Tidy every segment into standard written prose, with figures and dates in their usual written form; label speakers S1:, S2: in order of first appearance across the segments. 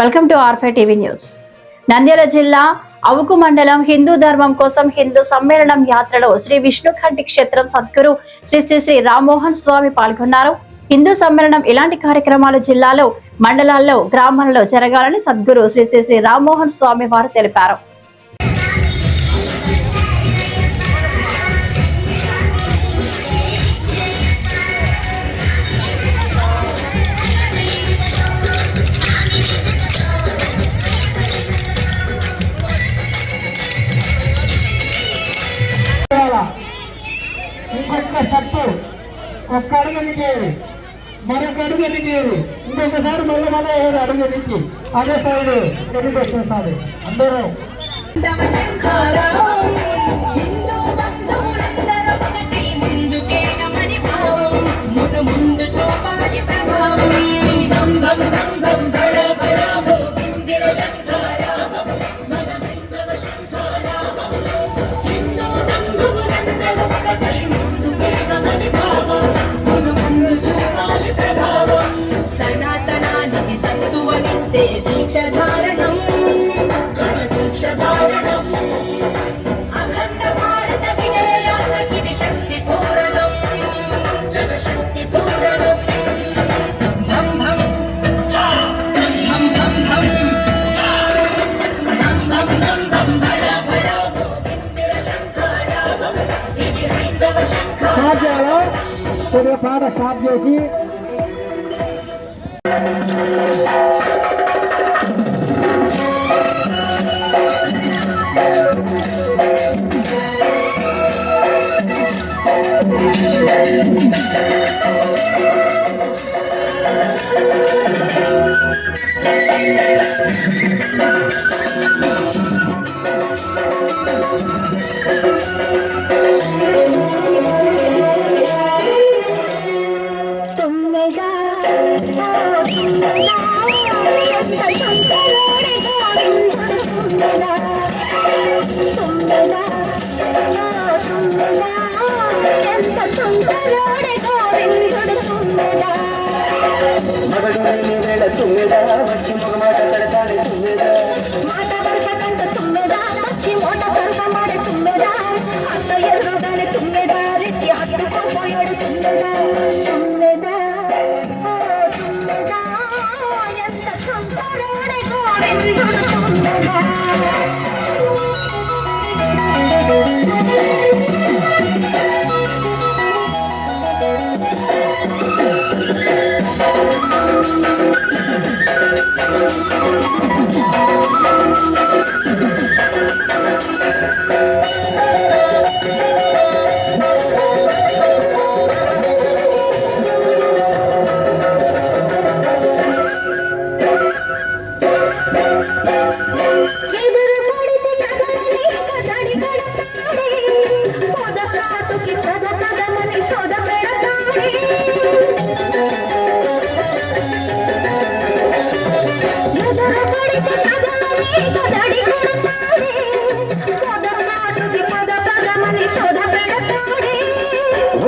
S1: Welcome to R5 TV news. Nandyal జిల్లా అవుకు మండలం హిందూ ధర్మం కోసం హిందూ సమ్మేళనం యాత్రలో శ్రీ విష్ణుఖండి క్షేత్రం సద్గురు శ్రీ శ్రీ శ్రీ రామ్మోహన్ స్వామి పాల్గొన్నారు. హిందూ సమ్మేళనం ఇలాంటి కార్యక్రమాలు జిల్లాలో, మండలాల్లో, గ్రామాలలో జరగాలని సద్గురు శ్రీ శ్రీ శ్రీ రామ్మోహన్ స్వామి వారు తెలిపారు.
S2: ఇంకొక స్టెప్ ఒక్క అడుగు ఎన్నికేయాలి, మరొక అడుగు ఎన్నికేయాలి, ఇంకొకసారి మళ్ళీ అడుగు ఎన్నికి అదే సైడ్ ఎన్నిక వచ్చేసారి అందరూ. పాట స్టాప్ చేసి వచ్చి మాట పెడతాడు మాట వరుస కంట తుమ్మెదా వచ్చి మోట సరసమాడే తుమ్మెదా అత్త ఎదురుగానే తుమ్మెదా రెచ్చి హత్తుకోపోయాడు తుమ్మెదా తుమ్మెదా తుమ్మెదా ఎంత సుందరుడే గోవిందుడు తుమ్మెదా.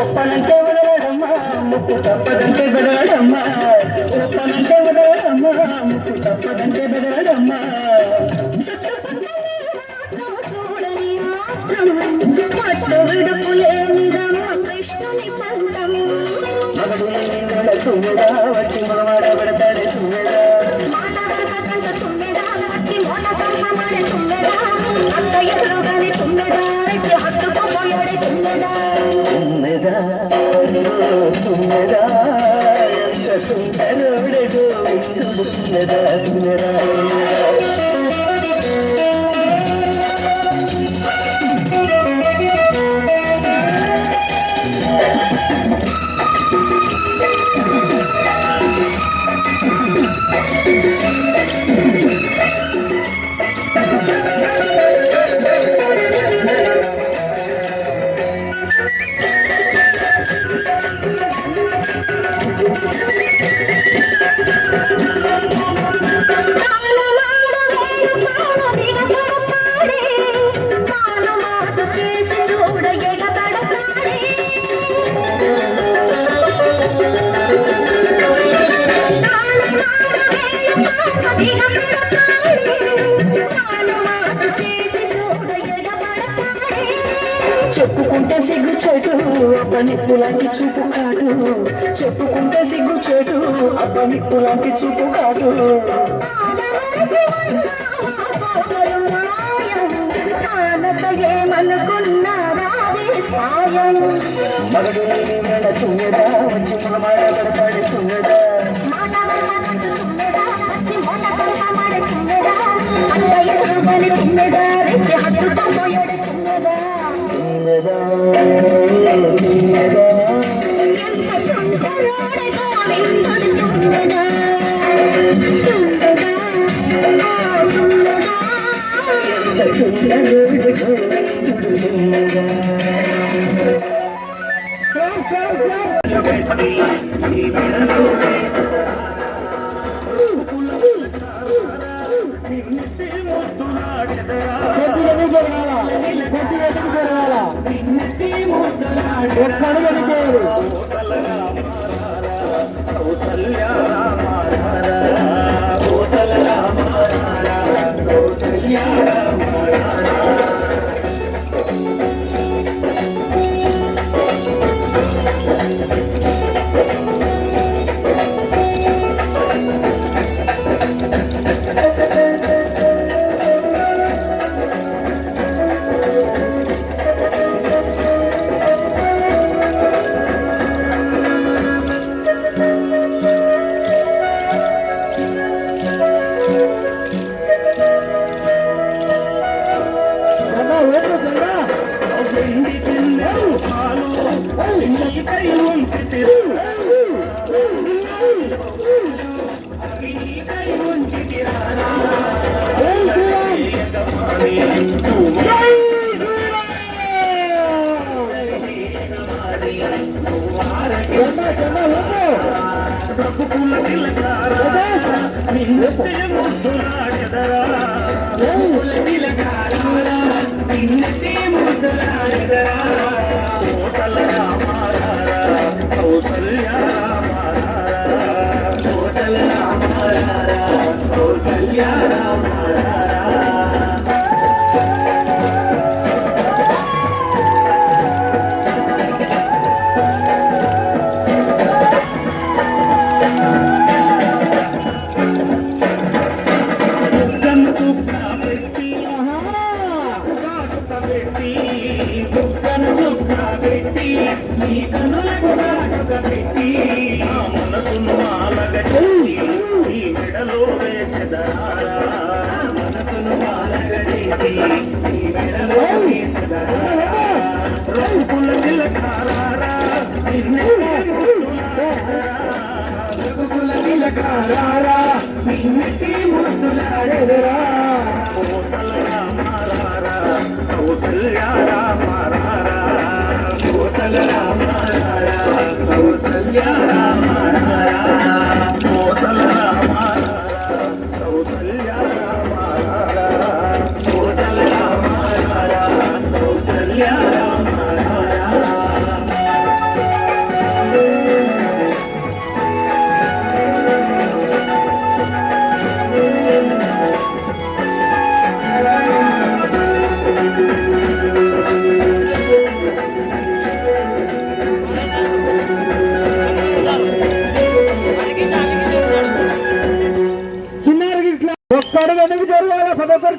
S2: ఒప్పనంటే వదలడమ్మా ముక్కు తప్పదంటే బెదరడమ్మా, ఒప్పనంటే వదలడమ్మా ముక్కు తప్పదంటే బెదరడమ్మా. తుమ్మెదా వచ్చి మగవాడ పెడతాడే తుమ్మెదా తుమ్మెదా ఎంత సుందరుడే గోవిందుడు తుమ్మెదా తుమ్మెదా.
S3: La la la
S2: చెప్పుకుంటే సిగ్గు చెటు అబ్బనిప్పులాంటి చూపు కాటు చెప్పుకుంటే సిగ్గు చెటు అబ్బనిప్పులాంటి చూపు కాటు మగడు మేడ తుమ్మెదా వచ్చి మాట పడతాడు తుమ్మెదా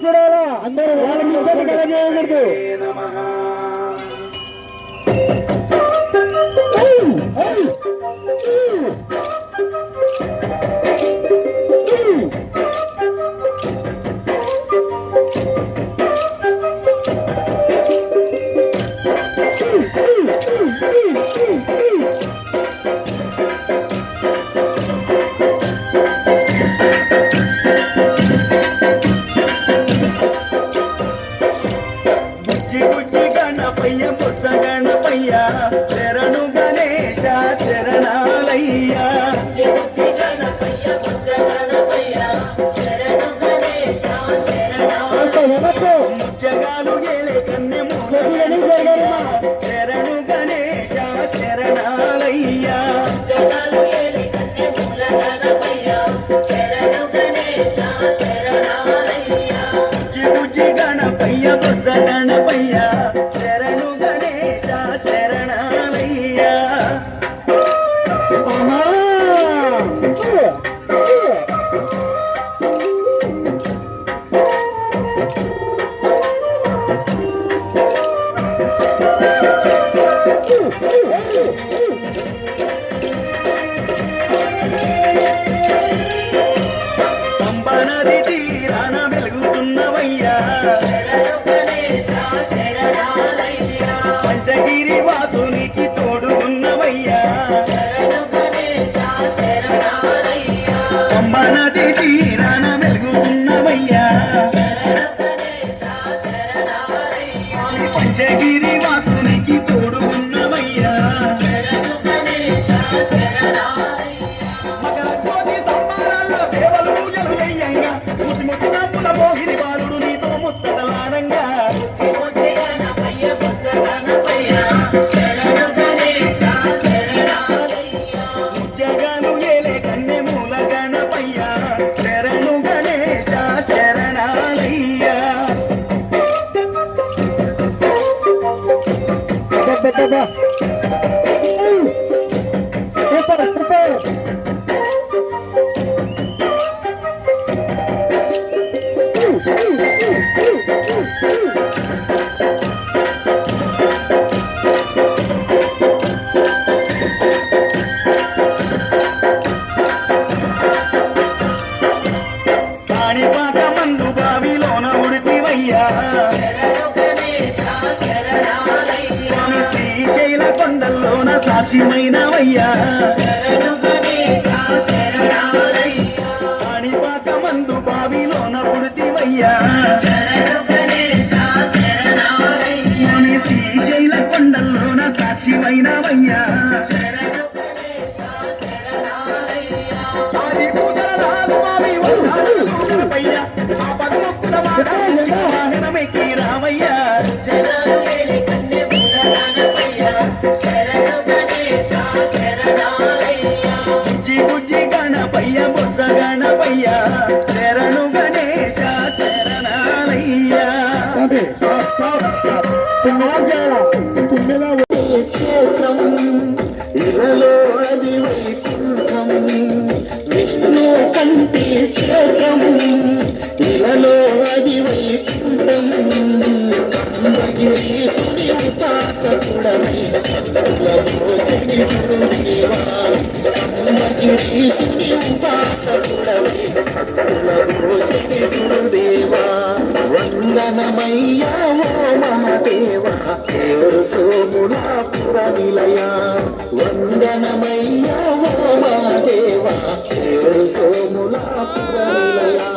S2: చూడాలా అందరూ వాళ్ళకి కలగకూడదు.
S3: శరణు గణేశ శరణాలయ్యా ముచ్చగాలు ఏలే కన్నె శరణు గణేశ శరణాలయ్యా బుజ్జి గణపయ్య బుజ్జ గణపయ్య శరణు గణేశ పంచగిరి వాసునికి తోడుగున్నవయ్యా పంబ నది తీరాన వెలుగుతున్నవయ్యా పంచగిరి వాసునికి తోడుగున్నవయ్యా మకర కోటి సంబరాల్లో సేవలు పూజలు చెయ్యంగా ముసి ముసి నవ్వుల మోహిని బాలుడు నీతో ముచ్చటలాడంగా ముచ్చగాను ఏలే కన్నె మూల గణపయ్యా శరణు గణేశ శరణాలయ్యా కాణిపాక మందు బావిలోన ఉడితివయ్యా స్వామి శ్రీశైల కొండల్లోన సాక్షిమైనవయ్యా కాణిపాక మందు బావిలోన ఉడితివయ్యా స్వామి శ్రీశైల కొండల్లోన సాక్షిమైనవయ్యా వాహనమెక్కి రామయ్యా బుజ్జి బుజ్జి గణపయ్య బొజ్జ గణపయ్య శరణు గణేశ శరణాలయ్యా క్షేత్రం ఇలలో అది వైకుంఠం విష్ణు కంటి క్షేత్రం ఇలలో అది వైకుంఠం గిరీశుని ఉపాసకుడమై గిరీశుని ఉపాసకుడమై గురుదేవా వందనమయ్యా ఓ మమదేవా పేరు సోములాపుర నిలయా వందనమయ్యా ఓ మమదేవా పేరు సోములాపుర నిలయా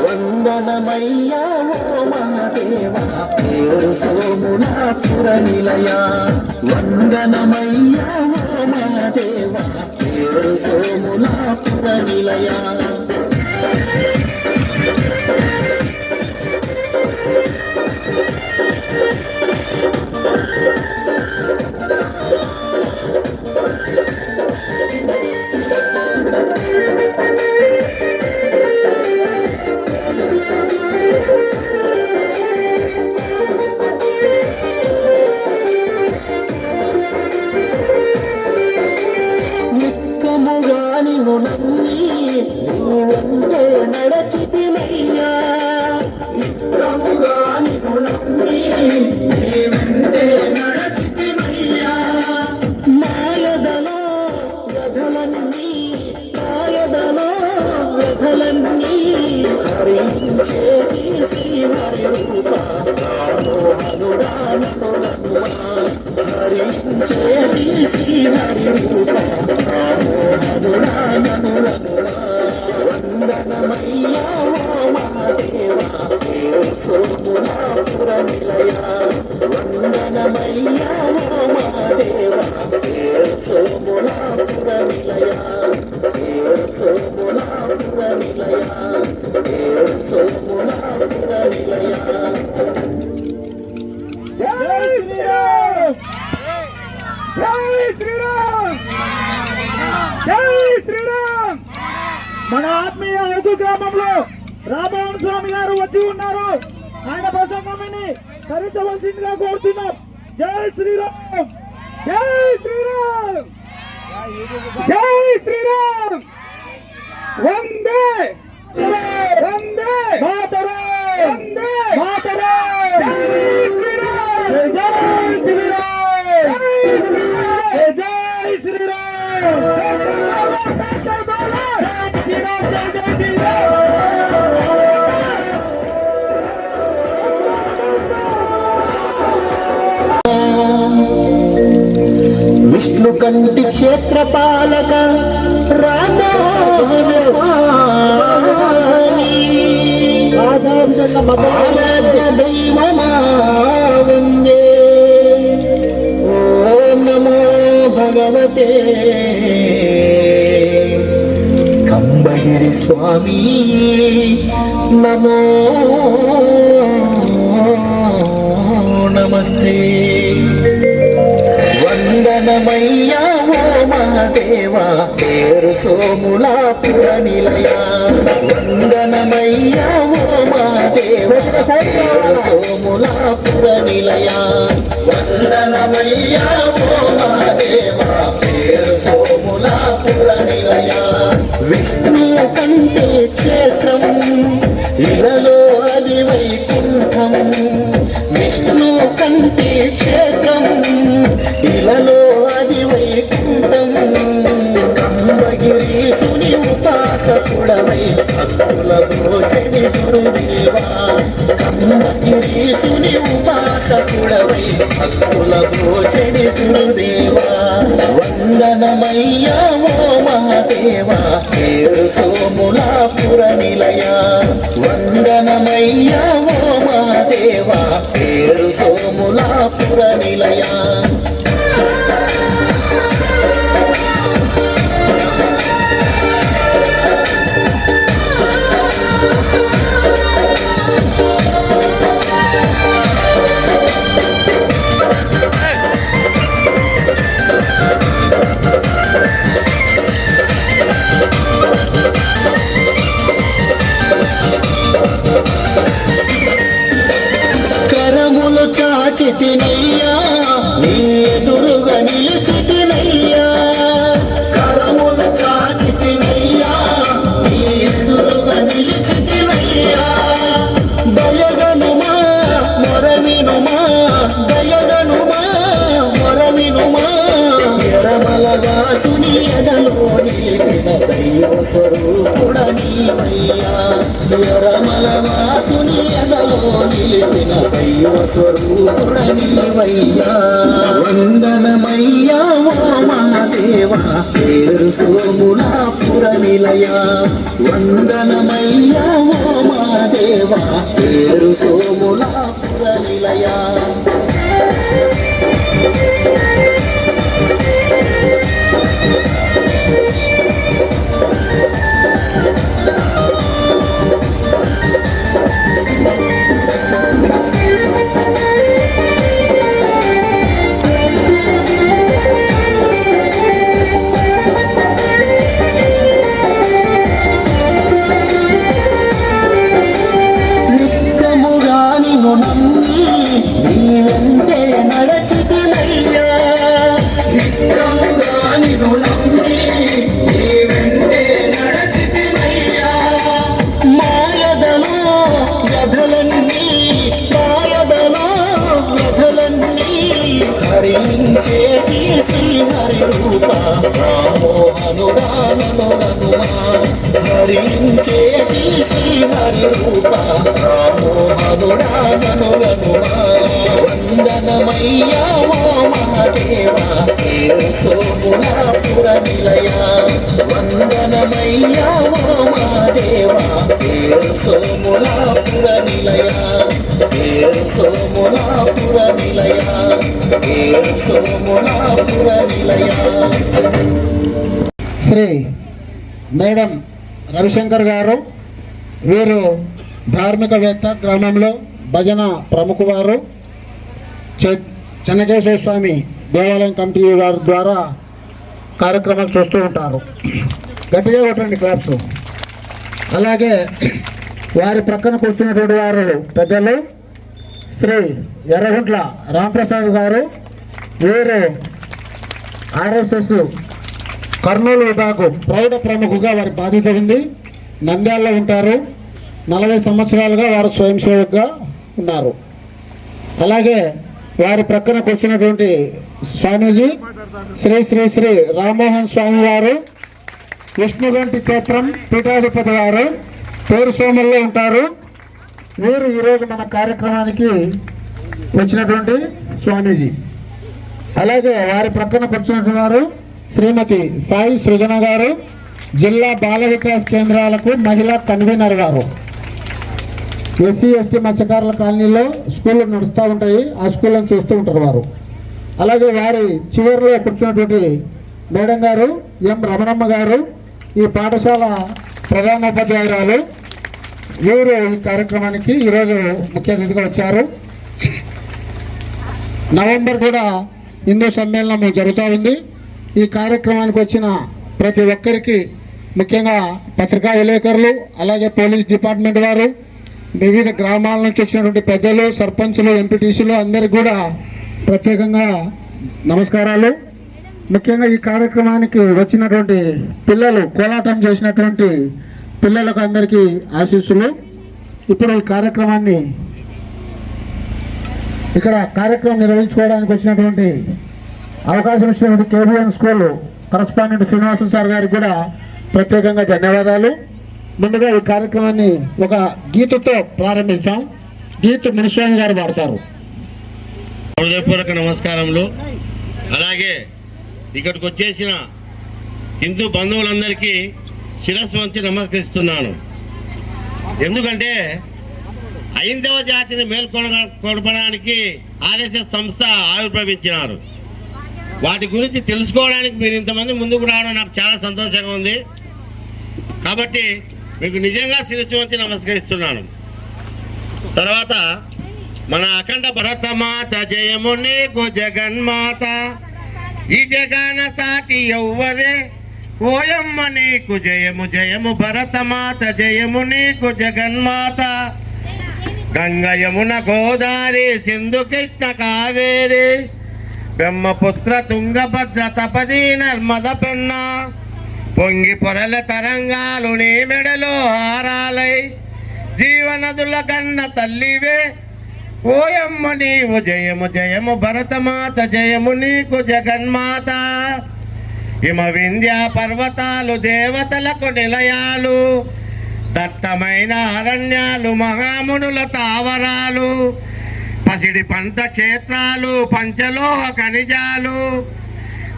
S3: వందనమయ్యా ఓ మహదేవా పేరు సోములాపుర నిలయా వందనమయ్యా ఓ మహదేవా పేరు సోములాపుర నిలయా నడచితిమయ్యా మాయదలో వ్యధలన్నీ హరించేటి శ్రీహరి రూప హరించేటి శ్రీహరి రూప వందనమయ్యా ఓ మహాదేవా సోములాపుర నిలయా వందనమయ్యా ఓ మహాదేవా సోములాపుర నిలయా సోములాపుర నిలయా సోములాపుర నిలయా జై శ్రీరామ్ జై శ్రీరామ్ జై శ్రీరామ్ మన ఆత్మీయ అరకు గ్రామంలో రామోహన్ స్వామి గారు వచ్చి ఉన్నారు. ఆయన ప్రసంగాన్ని ధరించవలసిందిగా కోరుతున్నాం. జై శ్రీరామ్ జై శ్రీరామ్ జై శ్రీరామ్ వందే వందే మాతరం వందే మాతరం జై శ్రీరామ్ జై శ్రీరామ్ జై శ్రీరామ్ విష్ణుకంఠి క్షేత్రపాలక రామోహన స్వామి ఆరాధ్య దైవమా వందే ఓం నమో భగవతే కంబగిరి స్వామి నమో నమస్తే వందనమయ్యా ఓ మహాదేవా పేరు సోములాపుర నిలయ వందనమయ్యా ఓ మహాదేవా పేరు సోములాపుర నిలయ వందనమయ్యా ఓ మహాదేవా పేరు సోములాపుర నిలయ విష్ణు కంటే క్షేత్రం ఇలలో అది వైకుంఠం విష్ణు కంటే క్షేత్రం ఇలలో అది వైకుంఠం కంబగిరీసుని ఉపాసకుడవై భక్తుల భోజని గురుదేవా కంబగిరీసుని ఉపాసకుడవై భక్తుల భోజని గురుదేవా వందనమయ్యా ఓ మహాదేవా పేరు సోములాపుర నిలయ వందనమయ్యా ఓ మహాదేవా పేరు సోములాపుర నిలయ కరములు చాచితినయ్యా నీ ఎదురుగా నిలిచితినయ్యా కరములు చాచితినయ్యా నీ ఎదురుగా నిలిచితినయ్యా దయగనుమా మొరవినుమా దయగనుమా మొరవినుమా ఎరమలవాసుని ఎదలో నిలిపిన దైవ స్వరూపుడ నీవయ్యా ఎరమలవాసుని ఎదలో నిలిపిన దైవ స్వరూపుడ నీవయ్యా వందనమయ్యా ఓ మహాదేవా పేరు సోములాపుర నిలయ వందనమయ్యా ఓ మహాదేవా పేరు సోములాపుర నిలయ నిత్యముగా నిన్ను నమ్మి నీ వెంటే నడచితినయ్యా నిత్యముగా నిన్ను నమ్మి నీ వెంటే నడచితినయ్యా మాయదలో వ్యధలన్నీ హరించేటి శ్రీహరి రూప రామోహనుడానను ననుమా హరించేటి శ్రీహరి రూప రామోహనుడానను ననుమా వందనమయ్యా ఓ మహాదేవా పేరు సోములాపుర నిలయ వందనమయ్యా ఓ మహాదేవా పేరు సోములాపుర నిలయ పేరు సోములాపుర నిలయ పేరు సోములాపుర నిలయ
S2: శ్రీ మేడం రవిశంకర్ గారు వీరు ధార్మికవేత్త గ్రామంలో భజన ప్రముఖ వారు చెన్నకేశ్వర స్వామి దేవాలయం కమిటీ వారి ద్వారా కార్యక్రమాలు చూస్తూ ఉంటారు. గట్టిగా కొట్టండి క్లాప్స్. అలాగే వారి ప్రక్కన కూర్చున్నటువంటి వారు పెద్దలు శ్రీ ఎర్రగుంట్ల రాంప్రసాద్ గారు. వీరు ఆర్ఎస్ఎస్ కర్నూలు విభాగం ప్రౌఢ ప్రముఖగా వారి బాధ్యత ఉంది. నంద్యాలలో ఉంటారు. 40 సంవత్సరాలుగా వారు స్వయం సేవకుగా ఉన్నారు. అలాగే వారి ప్రక్కన కూర్చున్నటువంటి స్వామీజీ శ్రీ శ్రీ శ్రీ రామ్మోహన్ స్వామి వారు విష్ణుగంటి క్షేత్రం పీఠాధిపతి వారు పేరు సోమల్లో ఉంటారు. వీరు ఈరోజు మన కార్యక్రమానికి వచ్చినటువంటి స్వామీజీ. అలాగే వారి ప్రక్కన కూర్చున్నట్టున్నారు శ్రీమతి సాయి సృజన గారు, జిల్లా బాల వికాస్ కేంద్రాలకు మహిళా కన్వీనర్ గారు. ఎస్సీ ఎస్టీ మత్స్యకారుల కాలనీలో స్కూళ్ళు నడుస్తూ ఉంటాయి, ఆ స్కూళ్ళను చూస్తూ ఉంటారు వారు. అలాగే వారి చివరిలో కూర్చున్నటువంటి మేడం గారు ఎం రమణమ్మ గారు, ఈ పాఠశాల ప్రధానోపాధ్యాయురాలు. వీరు ఈ కార్యక్రమానికి ఈరోజు ముఖ్య అతిథిగా వచ్చారు. నవంబర్ కూడా హిందూ సమ్మేళనం జరుగుతూ ఉంది. ఈ కార్యక్రమానికి వచ్చిన ప్రతి ఒక్కరికి, ముఖ్యంగా పత్రికా విలేకరులు, అలాగే పోలీస్ డిపార్ట్మెంట్ వారు, వివిధ గ్రామాల నుంచి వచ్చినటువంటి పెద్దలు, సర్పంచులు, ఎంపీటీసీలు అందరికీ కూడా ప్రత్యేకంగా నమస్కారాలు. ముఖ్యంగా ఈ కార్యక్రమానికి వచ్చినటువంటి పిల్లలు, కోలాటం చేసినటువంటి పిల్లలకు అందరికీ ఆశీస్సులు. ఇప్పుడు ఈ కార్యక్రమాన్ని ఇక్కడ కార్యక్రమం నిర్వహించుకోవడానికి వచ్చినటువంటి అవకాశం ఇచ్చినటువంటి KBN school correspondent Srinivasan sir గారికి కూడా ప్రత్యేకంగా ధన్యవాదాలు. ముందుగా ఈ కార్యక్రమాన్ని ఒక గీతతో ప్రారంభిస్తాం. గీత మునిస్వామి గారు పాడతారు.
S4: హృదయపూర్వక నమస్కారములు. అలాగే ఇక్కడికి వచ్చేసిన హిందూ బంధువులందరికీ శిరస్సు వంచి నమస్కరిస్తున్నాను. ఎందుకంటే హైందవ జాతిని మేల్కొనడానికి ఆర్ఎస్ఎస్ సంస్థ ఆవిర్భవించినారు. వాటి గురించి తెలుసుకోవడానికి మీరు ఇంతమంది ముందుకు రావడం నాకు చాలా సంతోషంగా ఉంది. కాబట్టి మీకు నిజంగా శిరస్సు వంచి నమస్కరిస్తున్నాను. తర్వాత మన అఖండ భరతమాత జయము నీకు జగన్మాత, ఈ జగన సాటి ఎవ్వరే, ఓయమ్మ నీకు జయము జయము భరతమాత, జయము నీకు జగన్మాత. గంగ యమున గోదావరి సింధు కృష్ణ కావేరి, బ్రహ్మపుత్ర తుంగభద్ర తపది నర్మద పెన్న, పొంగి పొరల తరంగాలు నీ మెడలో హారాలై, జీవనదుల గన్న తల్లివే, ఓయమ్మ నీవు జయము జయము భరతమాత, జయము నీకు జగన్మాత. హిమ వింధ్య పర్వతాలు దేవతలకు నిలయాలు, దట్టమైన అరణ్యాలు మహామునుల తావరాలు, పసిడి పంట క్షేత్రాలు పంచలోహ ఖనిజాలు,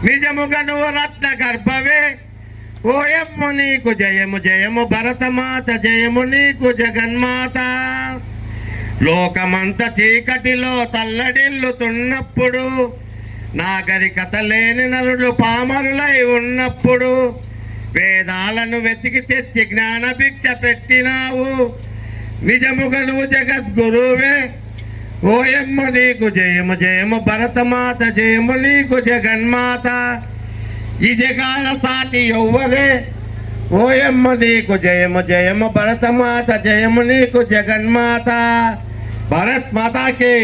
S4: నిజముగా నువ్వు రత్న గర్భవే, ఓయమ్మ నీకు జయము జయము భరతమాత, జయము నీకు జగన్మాత. లోకమంత చీకటిలో తల్లడిల్లుతున్నప్పుడు, నాగరికత లేని నరులు పామరులై ఉన్నప్పుడు, వేదాలను వెతికి తెచ్చి జ్ఞాన భిక్ష పెట్టినావు, నిజముగా నువ్వు జగద్గురువే, ఓయమ్మ నీకు జయము జయము భరతమాత, జయము నీకు జగన్మాత. ఈ జగాల సాటి ఎవ్వరే, ఓయమ్మ నీకు జయము జయము భరతమాత, జయము నీకు జగన్మాత. భారత్ మాతాకి.